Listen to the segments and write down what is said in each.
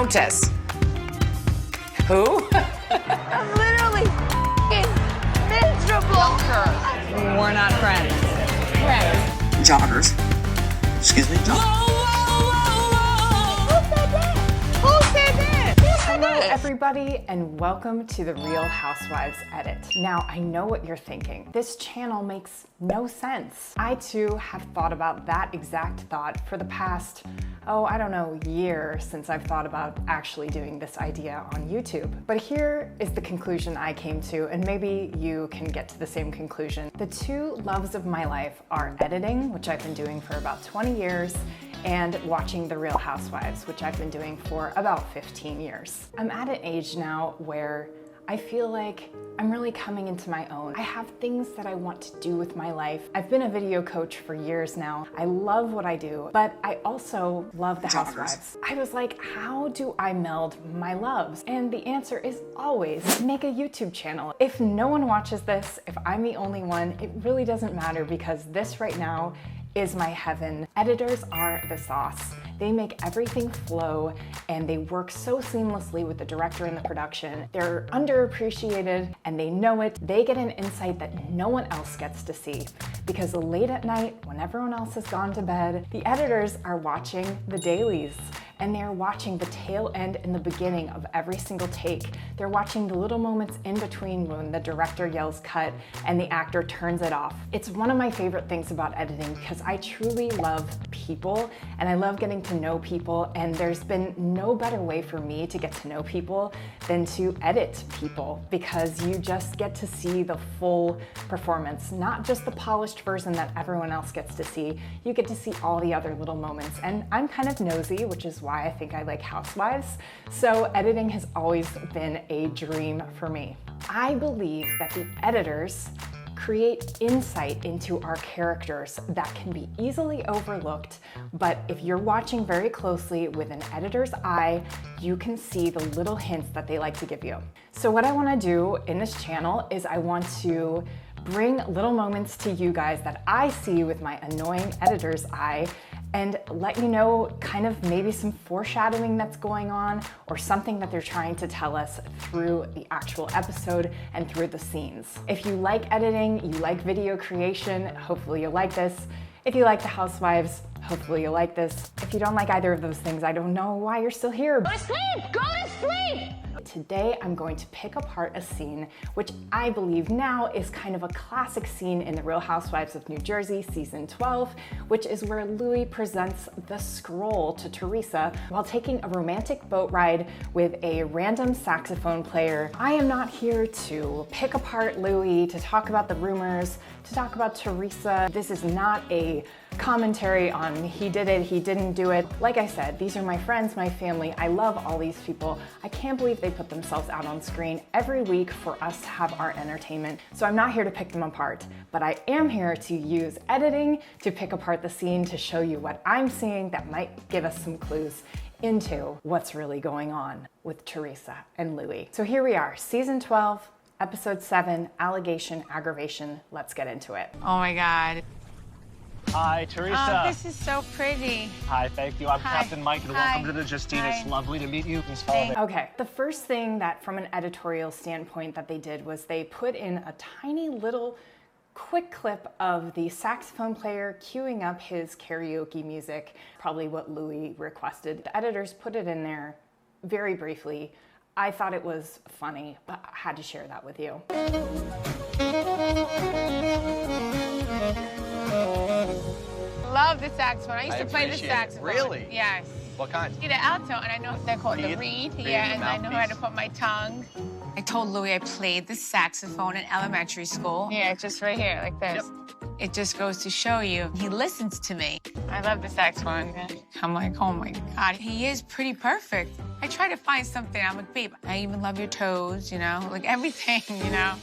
Countess. Who? I'm literally miserable. We're not friends. Friends. Joggers. Excuse me, joggers. Hello, everybody, and welcome to the Real Housewives Edit. Now, I know what you're thinking. This channel makes no sense. I, too, have thought about that exact thought for the past, I don't know, year since I've thought about actually doing this idea on YouTube. But here is the conclusion I came to, and maybe you can get to the same conclusion. The two loves of my life are editing, which I've been doing for about 20 years, and watching The Real Housewives, which I've been doing for about 15 years. I'm at an age now where I feel like I'm really coming into my own. I have things that I want to do with my life. I've been a video coach for years now. I love what I do, but I also love the Housewives. I was like, how do I meld my loves? And the answer is always make a YouTube channel. If no one watches this, if I'm the only one, it really doesn't matter because this right now is my heaven. Editors are the sauce. They make everything flow and they work so seamlessly with the director and the production. They're underappreciated and they know it. They get an insight that no one else gets to see because late at night, when everyone else has gone to bed, the editors are watching the dailies and they're watching the tail end and the beginning of every single take. They're watching the little moments in between when the director yells cut and the actor turns it off. It's one of my favorite things about editing because I truly love people and I love getting to know people, and there's been no better way for me to get to know people than to edit people because you just get to see the full performance, not just the polished version that everyone else gets to see. You get to see all the other little moments, and I'm kind of nosy, which is why I think I like Housewives. So editing has always been a dream for me. I believe that the editors create insight into our characters that can be easily overlooked, but if you're watching very closely with an editor's eye, you can see the little hints that they like to give you. So what I want to do in this channel is I want to bring little moments to you guys that I see with my annoying editor's eye and let you know kind of maybe some foreshadowing that's going on or something that they're trying to tell us through the actual episode and through the scenes. If you like editing, you like video creation, hopefully you'll like this. If you like the Housewives, hopefully you'll like this. If you don't like either of those things, I don't know why you're still here. Go to sleep! Go to sleep! Today, I'm going to pick apart a scene, which I believe now is kind of a classic scene in The Real Housewives of New Jersey, season 12, which is where Louis presents the scroll to Teresa while taking a romantic boat ride with a random saxophone player. I am not here to pick apart Louis, to talk about the rumors, to talk about Teresa. This is not a commentary on he did it, he didn't do it. Like I said, these are my friends, my family. I love all these people. I can't believe they put themselves out on screen every week for us to have our entertainment. So I'm not here to pick them apart, but I am here to use editing to pick apart the scene to show you what I'm seeing that might give us some clues into what's really going on with Teresa and Louis. So here we are, season 12, episode 7, allegation, aggravation. Let's get into it. Oh my God. Hi, Teresa. Oh, this is so pretty. Hi, thank you. I'm Hi. Captain Mike, and Hi. welcome to the Justine. Hi. It's lovely to meet you. Please follow me. Okay, the first thing that from an editorial standpoint that they did was they put in a tiny little quick clip of the saxophone player queuing up his karaoke music, probably what Louis requested. The editors put it in there very briefly. I thought it was funny, but I had to share that with you. Love the saxophone. I used to play the appreciate it. saxophone. Really? Yes. What kind? The alto, and I know they're called the reed. Yeah, the and I know how to mouthpiece. put my tongue. I told Louis I played the saxophone in elementary school. Yeah, it's just right here, like this. It just goes to show you, he listens to me. I love the saxophone. I'm like, oh my God, he is pretty perfect. I try to find something, I'm like, babe, I even love your toes, you know, like everything, you know?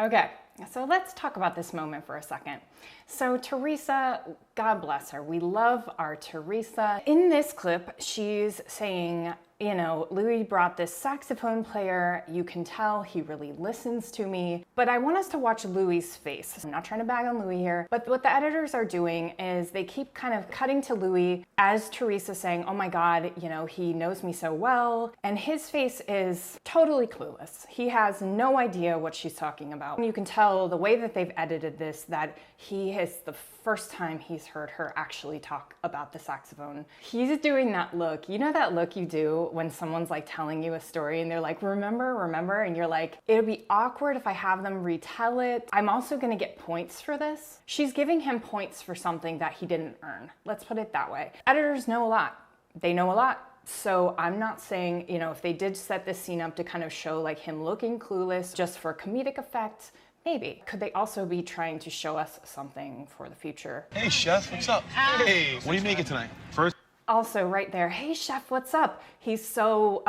Okay, so let's talk about this moment for a second. So Teresa, God bless her. We love our Teresa. In this clip, she's saying, you know, Louis brought this saxophone player. You can tell he really listens to me. But I want us to watch Louis's face. I'm not trying to bag on Louis here, but what the editors are doing is they keep kind of cutting to Louis as Teresa saying, oh my God, you know, he knows me so well. And his face is totally clueless. He has no idea what she's talking about. You can tell the way that they've edited this that he is the first time he's heard her actually talk about the saxophone. He's doing that look. You know that look you do when someone's like telling you a story and they're like, remember? And you're like, it'll be awkward if I have them retell it. I'm also gonna get points for this. She's giving him points for something that he didn't earn. Let's put it that way. Editors know a lot. They know a lot. So I'm not saying, you know, if they did set this scene up to kind of show like him looking clueless just for comedic effect, maybe. Could they also be trying to show us something for the future? Hey, chef, what's up? Hey, what are you making tonight? First. Also right there, hey chef, what's up? He's so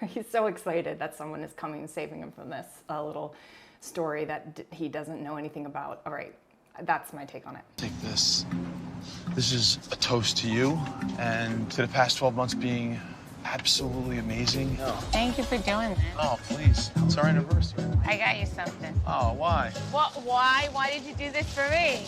he's so excited that someone is coming and saving him from this little story that he doesn't know anything about. All right, that's my take on it. Take this. This is a toast to you and to the past 12 months being absolutely amazing. Thank you for doing that. Oh, please. It's our anniversary. I got you something. Oh, why? What? Why? Why did you do this for me?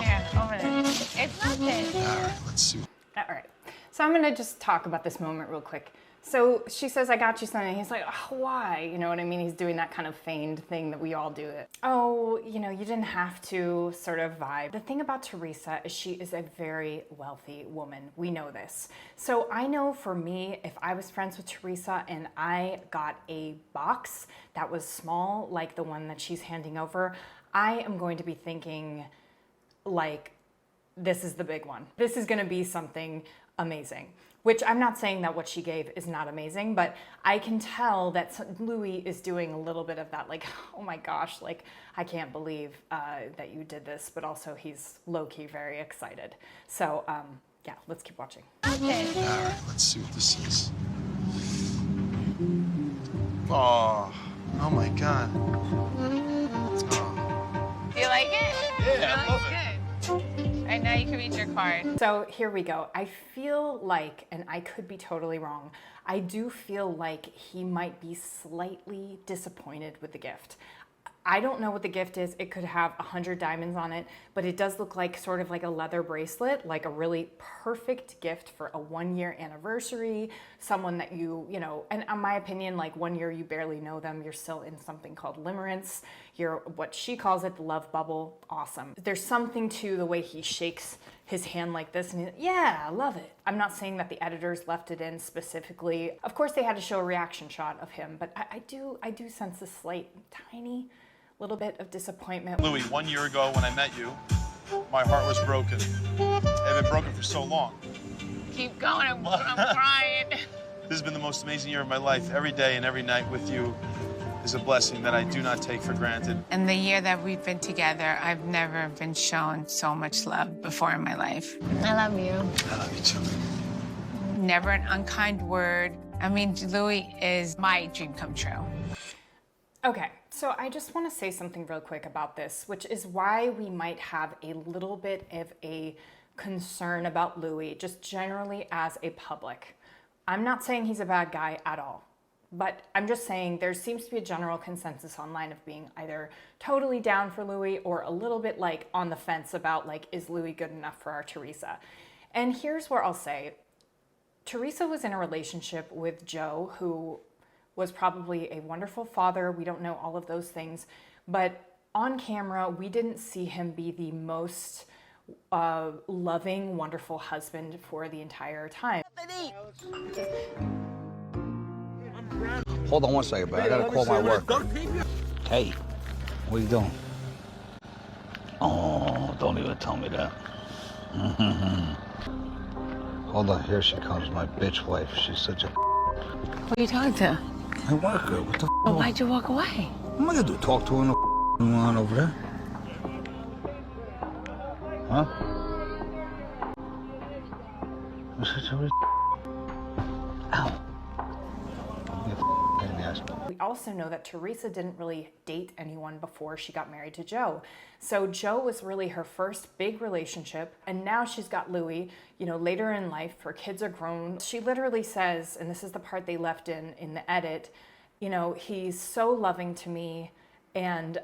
Here, over there. It's nothing. All right, let's see. All right, so I'm gonna just talk about this moment real quick. So she says, I got you something. He's like, oh, why? You know what I mean? He's doing that kind of feigned thing that we all do. Oh, you know, you didn't have to sort of vibe. The thing about Teresa is she is a very wealthy woman. We know this. So I know for me, if I was friends with Teresa and I got a box that was small, like the one that she's handing over, I am going to be thinking like, this is the big one. This is gonna be something amazing. Which I'm not saying that what she gave is not amazing, but I can tell that Louis is doing a little bit of that, like, oh my gosh, like, I can't believe that you did this, but also he's low-key very excited. So, yeah, let's keep watching. Okay. All right, let's see what this is. Oh my God. Oh. Do you like it? Yeah, I love it. Good. All right, now you can read your card. So here we go. I feel like, and I could be totally wrong, I do feel like he might be slightly disappointed with the gift. I don't know what the gift is. It could have 100 diamonds on it, but it does look like sort of like a leather bracelet, like a really perfect gift for a 1-year anniversary, someone that you know, and in my opinion, like 1 year you barely know them, you're still in something called limerence, you're what she calls it, the love bubble, awesome. There's something to the way he shakes his hand like this and yeah, I love it. I'm not saying that the editors left it in specifically. Of course they had to show a reaction shot of him, but I do sense a slight, tiny, little bit of disappointment. Louis, 1 year ago when I met you, my heart was broken. It had been broken for so long. Keep going, I'm crying. This has been the most amazing year of my life. Every day and every night with you is a blessing that I do not take for granted. In the year that we've been together, I've never been shown so much love before in my life. I love you. I love you too. Never an unkind word. I mean, Louis is my dream come true. Okay, so I just want to say something real quick about this, which is why we might have a little bit of a concern about Louis, just generally as a public. I'm not saying he's a bad guy at all, but I'm just saying there seems to be a general consensus online of being either totally down for Louis or a little bit like on the fence about like, is Louis good enough for our Teresa? And here's where I'll say, Teresa was in a relationship with Joe, who was probably a wonderful father. We don't know all of those things, but on camera, we didn't see him be the most loving, wonderful husband for the entire time. Hold on one second, but I gotta call my work. Hey, what are you doing? Oh, don't even tell me that. Hold on, here she comes, my bitch wife. She's such a. Who are you talking to? My worker, what the Well, why'd you walk away? What am I gonna do? Talk to her? No going on over there? Huh? You're such a. Ow. Don't be a pain in the ass. We also know that Teresa didn't really date anyone before she got married to Joe. So Joe was really her first big relationship, and now she's got Louis, later in life, her kids are grown. She literally says, and this is the part they left in the edit, he's so loving to me, and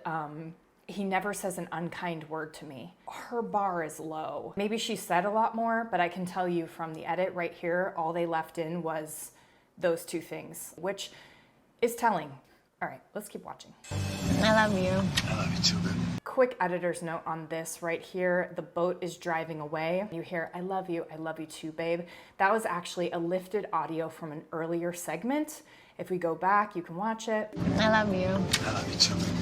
he never says an unkind word to me. Her bar is low. Maybe she said a lot more, but I can tell you from the edit right here, all they left in was those two things, which is telling. All right, let's keep watching. I love you. I love you too, baby. Quick editor's note on this right here. The boat is driving away. You hear, I love you too, babe. That was actually a lifted audio from an earlier segment. If we go back, you can watch it. I love you. I love you too, baby.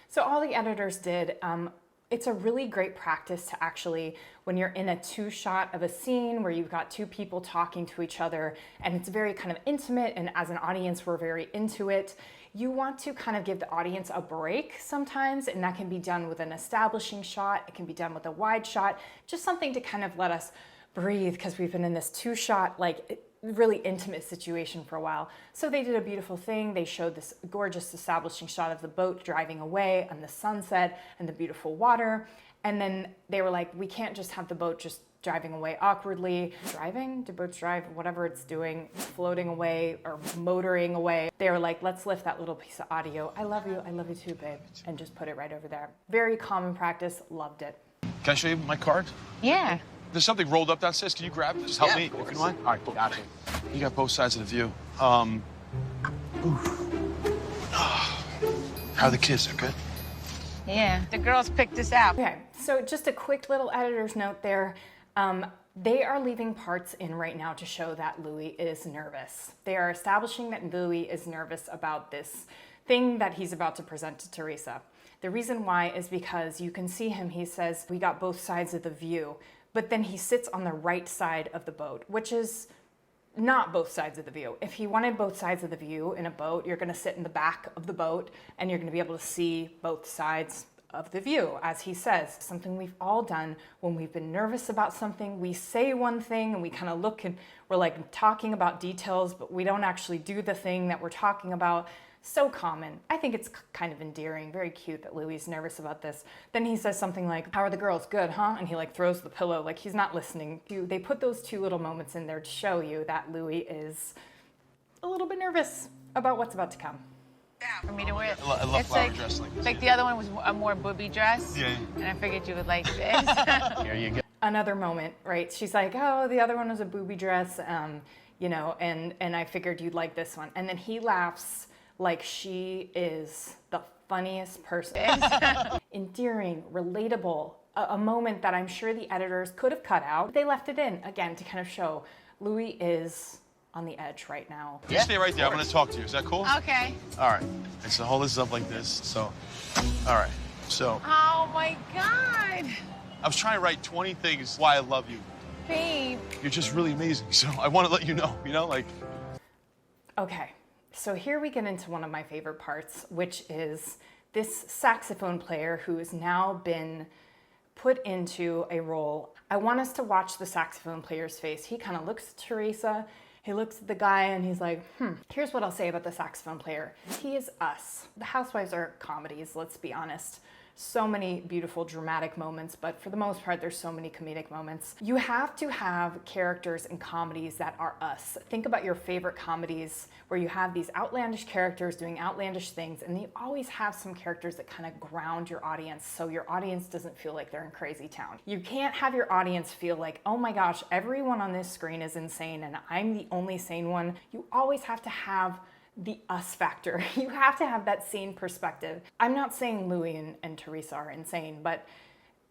So all the editors did, it's a really great practice to actually, when you're in a two-shot of a scene where you've got two people talking to each other and it's very kind of intimate, and as an audience we're very into it, you want to kind of give the audience a break sometimes, and that can be done with an establishing shot, it can be done with a wide shot, just something to kind of let us breathe, because we've been in this two-shot, really intimate situation for a while. So they did a beautiful thing. They showed this gorgeous establishing shot of the boat driving away and the sunset and the beautiful water. And then they were like, we can't just have the boat just driving away awkwardly. Driving? Do boats drive? Whatever it's doing, floating away or motoring away. They were like, let's lift that little piece of audio. I love you too, babe. And just put it right over there. Very common practice, loved it. Can I show you my card? Yeah. There's something rolled up downstairs. Can you grab it? Just help me, if you mind. All right, cool. Gotcha. You got both sides of the view. How are the kids? They're good? Yeah. The girls picked us out. Okay, so just a quick little editor's note there. They are leaving parts in right now to show that Louis is nervous. They are establishing that Louis is nervous about this thing that he's about to present to Teresa. The reason why is because you can see him, he says, we got both sides of the view, but then he sits on the right side of the boat, which is not both sides of the view. If he wanted both sides of the view in a boat, you're gonna sit in the back of the boat and you're gonna be able to see both sides of the view, as he says. Something we've all done when we've been nervous about something. We say one thing and we kind of look and we're like talking about details, but we don't actually do the thing that we're talking about. So common. I think it's kind of endearing, very cute that Louis is nervous about this. Then he says something like, how are the girls? Good, huh? And he throws the pillow, like he's not listening. They put those two little moments in there to show you that Louis is a little bit nervous about what's about to come. For me to wear. I love flower dress like this. Like the other one was a more booby dress. Yeah. And I figured you would like this. Here you go. Another moment, right? She's like, oh, the other one was a booby dress, and I figured you'd like this one. And then he laughs like she is the funniest person. Endearing, relatable, a moment that I'm sure the editors could have cut out. They left it in, again, to kind of show Louis is on the edge right now. You stay right there. I'm going to talk to you. Is that cool? Okay. All right. And so hold this up like this. So, all right. So, Oh my God. I was trying to write 20 things why I love you. Babe. You're just really amazing. So I want to let you know, Okay, so here we get into one of my favorite parts, which is this saxophone player who has now been put into a role. I want us to watch the saxophone player's face. He kind of looks at Teresa, he looks at the guy, and he's like, here's what I'll say about the saxophone player. He is us. The Housewives are comedies, let's be honest. So many beautiful dramatic moments, but for the most part, there's so many comedic moments. You have to have characters in comedies that are us. Think about your favorite comedies where you have these outlandish characters doing outlandish things, and you always have some characters that kind of ground your audience so your audience doesn't feel like they're in crazy town. You can't have your audience feel like, oh my gosh, everyone on this screen is insane and I'm the only sane one. You always have to have the us factor. You have to have that sane perspective. I'm not saying Louis and Teresa are insane, but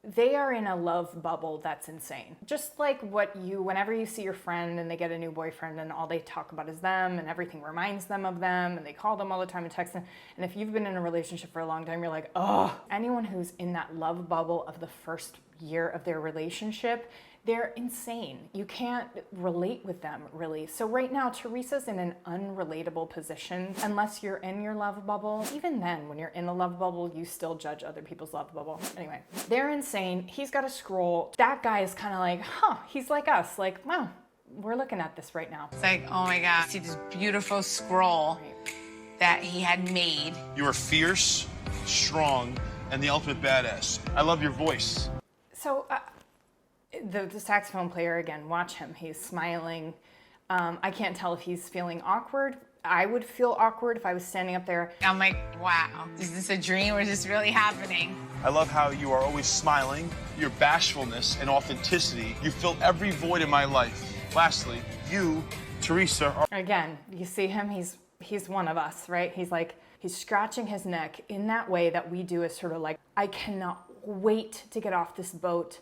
they are in a love bubble that's insane. Just like whenever you see your friend and they get a new boyfriend and all they talk about is them and everything reminds them of them and they call them all the time and text them. And if you've been in a relationship for a long time, you're like, oh. Anyone who's in that love bubble of the first year of their relationship, they're insane. You can't relate with them, really. So right now, Teresa's in an unrelatable position unless you're in your love bubble. Even then, when you're in the love bubble, you still judge other people's love bubble. Anyway, they're insane. He's got a scroll. That guy is kind of like, he's like us. Like, wow, we're looking at this right now. It's like, oh my God. See this beautiful scroll that he had made. You are fierce, strong, and the ultimate badass. I love your voice. So the saxophone player, again, watch him. He's smiling. I can't tell if he's feeling awkward. I would feel awkward if I was standing up there. I'm like, wow, is this a dream or is this really happening? I love how you are always smiling, your bashfulness and authenticity. You fill every void in my life. Lastly, you, Teresa, are... Again, you see him, he's one of us, right? He's scratching his neck in that way that we do, is sort of like, I cannot wait to get off this boat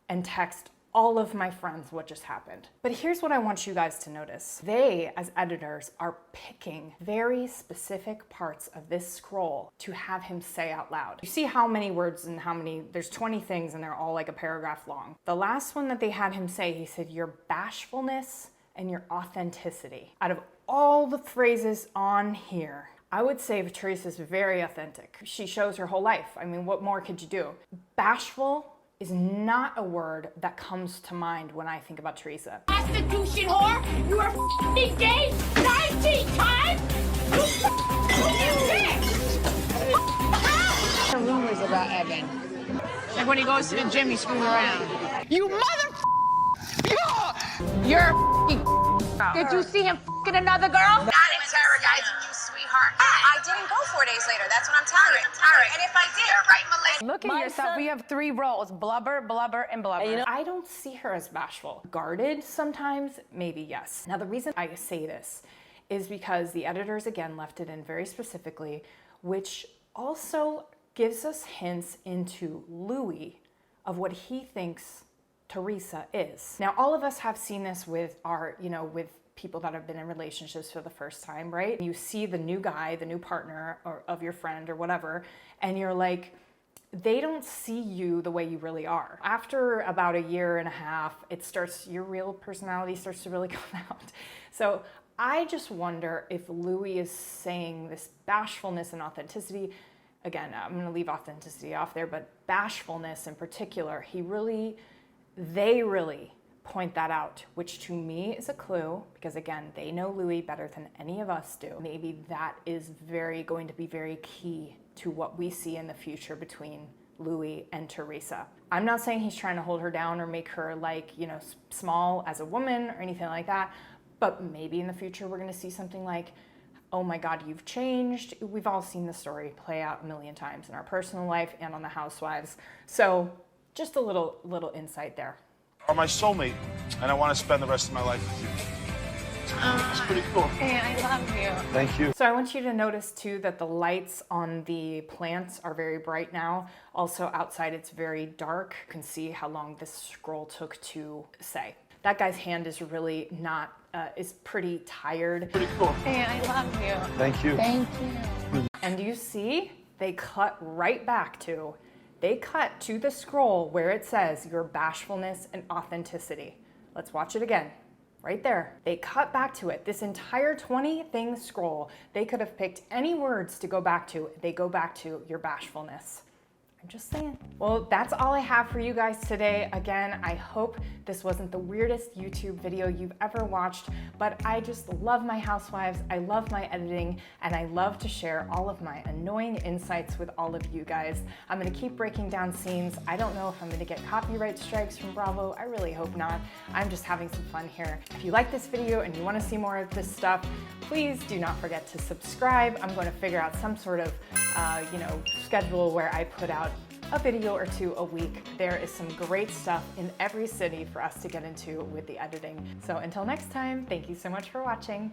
and text all of my friends what just happened. But here's what I want you guys to notice. They, as editors, are picking very specific parts of this scroll to have him say out loud. You see how many words and there's 20 things and they're all like a paragraph long. The last one that they had him say, he said, your bashfulness and your authenticity. Out of all the phrases on here, I would say Teresa's very authentic. She shows her whole life. I mean, what more could you do? Bashful is not a word that comes to mind when I think about Teresa. Prostitution whore, you are f***ing gay 19 times? The rumors about Evan. Like when he goes to the gym, he screws around. You You're Did you see him f***ing another girl? Not terrorizing you, sweetheart. I didn't go 4 days later. That's what I'm telling you. All right. And if I did, right, Melissa? Look at yourself. We have 3 roles: blubber, blubber, and blubber. I don't see her as bashful. Guarded sometimes, maybe yes. Now the reason I say this is because the editors again left it in very specifically, which also gives us hints into Louis of what he thinks Teresa is. Now all of us have seen this with our, with people that have been in relationships for the first time, right? You see the new guy, the new partner of your friend or whatever, and you're like, they don't see you the way you really are. After about a year and a half, your real personality starts to really come out. So I just wonder if Louis is saying this bashfulness and authenticity. Again, I'm gonna leave authenticity off there, but bashfulness in particular, they really point that out, which to me is a clue, because again, they know Louis better than any of us do. Maybe that is going to be very key to what we see in the future between Louis and Teresa. I'm not saying he's trying to hold her down or make her small as a woman or anything like that, but maybe in the future we're gonna see something like, oh my God, you've changed. We've all seen the story play out a million times in our personal life and on the Housewives. So just a little insight there. Are my soulmate, and I want to spend the rest of my life with you. It's pretty cool. Hey, I love you. Thank you. So I want you to notice too that the lights on the plants are very bright now. Also outside it's very dark. You can see how long this scroll took to say. That guy's hand is really not, is pretty tired. Pretty cool. Hey, I love you. Thank you. Thank you. And you see, they cut to the scroll where it says your bashfulness and authenticity. Let's watch it again. Right there. They cut back to it. This entire 20-thing scroll, they could have picked any words to go back to. They go back to your bashfulness. I'm just saying. Well, that's all I have for you guys today. Again, I hope this wasn't the weirdest YouTube video you've ever watched, but I just love my Housewives, I love my editing, and I love to share all of my annoying insights with all of you guys. I'm gonna keep breaking down scenes. I don't know if I'm gonna get copyright strikes from Bravo. I really hope not. I'm just having some fun here. If you like this video and you wanna see more of this stuff, please do not forget to subscribe. I'm going to figure out some sort of, schedule where I put out a video or 2 a week. There is some great stuff in every city for us to get into with the editing. So until next time, thank you so much for watching.